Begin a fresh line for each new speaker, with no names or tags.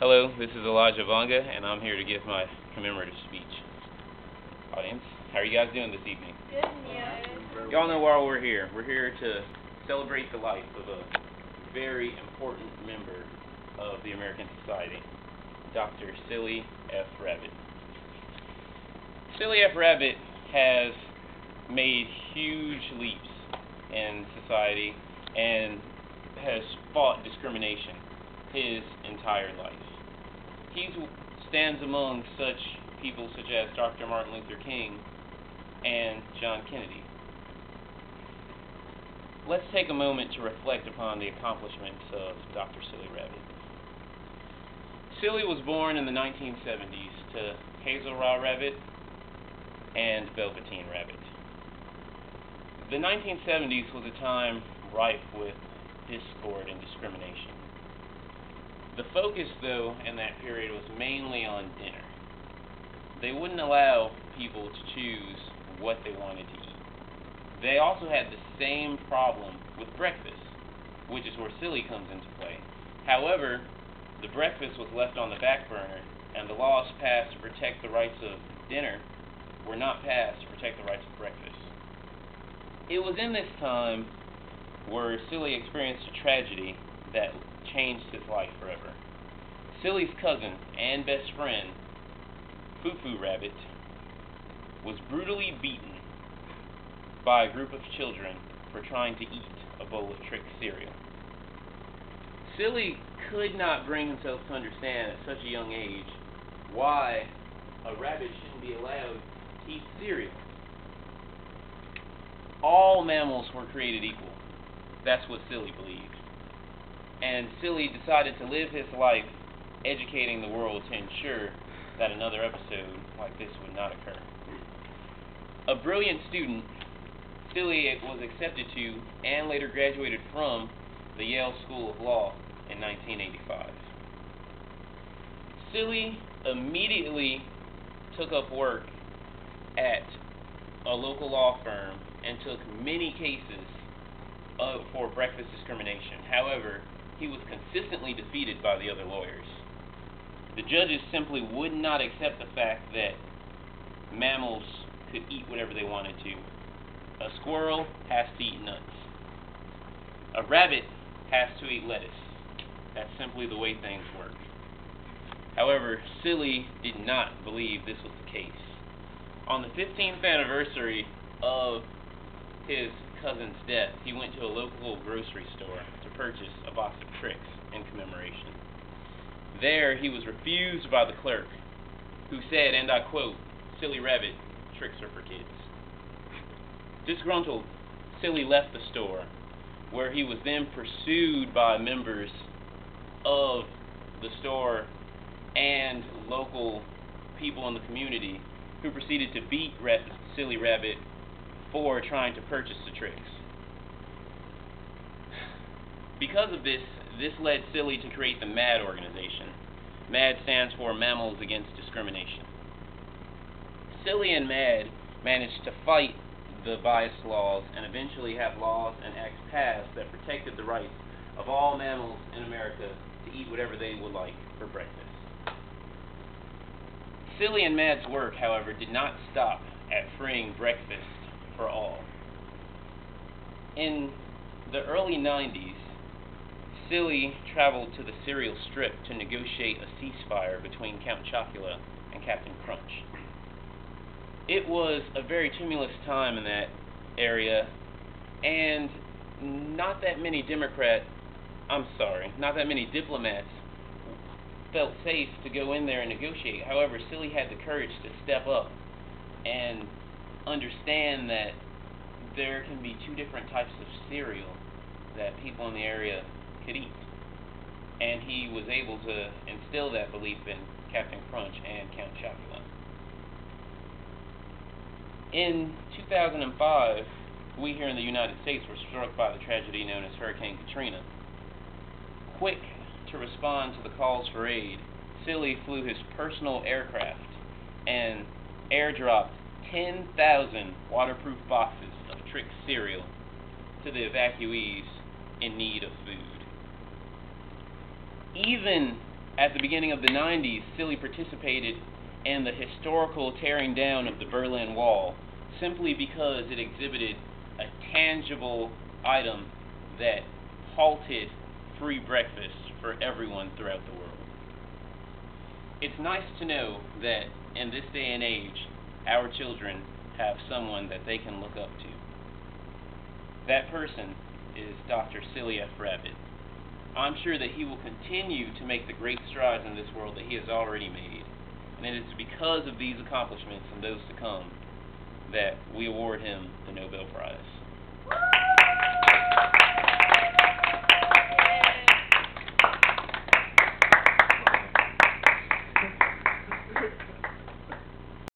Hello, this is Elijah Vonga, and I'm here to give my commemorative speech. Audience, how are you guys doing this evening?
Good, yeah.
Y'all know why we're here. We're here to celebrate the life of a very important member of the American society, Dr. Silly F. Rabbit. Silly F. Rabbit has made huge leaps in society and has fought discrimination his entire life. He stands among such people such as Dr. Martin Luther King and John Kennedy. Let's take a moment to reflect upon the accomplishments of Dr. Silly Rabbit. Silly was born in the 1970s to Hazel Raw Rabbit and Velveteen Rabbit. The 1970s was a time rife with discord and discrimination. The focus, though, in that period was mainly on dinner. They wouldn't allow people to choose what they wanted to eat. They also had the same problem with breakfast, which is where Silly comes into play. However, the breakfast was left on the back burner, and the laws passed to protect the rights of dinner were not passed to protect the rights of breakfast. It was in this time where Silly experienced a tragedy that changed his life forever. Silly's cousin and best friend, Foo Rabbit, was brutally beaten by a group of children for trying to eat a bowl of Trix cereal. Silly could not bring himself to understand at such a young age why a rabbit shouldn't be allowed to eat cereal. All mammals were created equal. That's what Silly believed. And Silly decided to live his life educating the world to ensure that another episode like this would not occur. A brilliant student, Silly was accepted to and later graduated from the Yale School of Law in 1985. Silly immediately took up work at a local law firm and took many cases for breakfast discrimination. However, he was consistently defeated by the other lawyers. The judges simply would not accept the fact that mammals could eat whatever they wanted to. A squirrel has to eat nuts. A rabbit has to eat lettuce. That's simply the way things work. However, Silly did not believe this was the case. On the 15th anniversary of his cousin's death, he went to a local grocery store to purchase a box of Trix in commemoration. There, he was refused by the clerk, who said, and I quote, "Silly Rabbit, Trix are for kids." Disgruntled, Silly left the store, where he was then pursued by members of the store and local people in the community, who proceeded to beat Silly Rabbit for trying to purchase the Trix. Because of this led Silly to create the MAD organization. MAD stands for Mammals Against Discrimination. Silly and MAD managed to fight the bias laws and eventually have laws and acts passed that protected the rights of all mammals in America to eat whatever they would like for breakfast. Silly and MAD's work, however, did not stop at freeing breakfast for all. In the early 90s, Silly traveled to the cereal strip to negotiate a ceasefire between Count Chocula and Captain Crunch. It was a very tumultuous time in that area, and not that many diplomats felt safe to go in there and negotiate. However, Silly had the courage to step up and understand that there can be two different types of cereal that people in the area could eat. And he was able to instill that belief in Captain Crunch and Count Chocula. In 2005, we here in the United States were struck by the tragedy known as Hurricane Katrina. Quick to respond to the calls for aid, Silly flew his personal aircraft and airdropped 10,000 waterproof boxes of Trix cereal to the evacuees in need of food. Even At the beginning of the 90s, Silly participated in the historical tearing down of the Berlin Wall simply because it exhibited a tangible item that halted free breakfast for everyone throughout the world. It's nice to know that in this day and age, our children have someone that they can look up to. That person is Dr. Silly F. Rabbit. I'm sure that he will continue to make the great strides in this world that he has already made. And it is because of these accomplishments and those to come that we award him the Nobel Prize.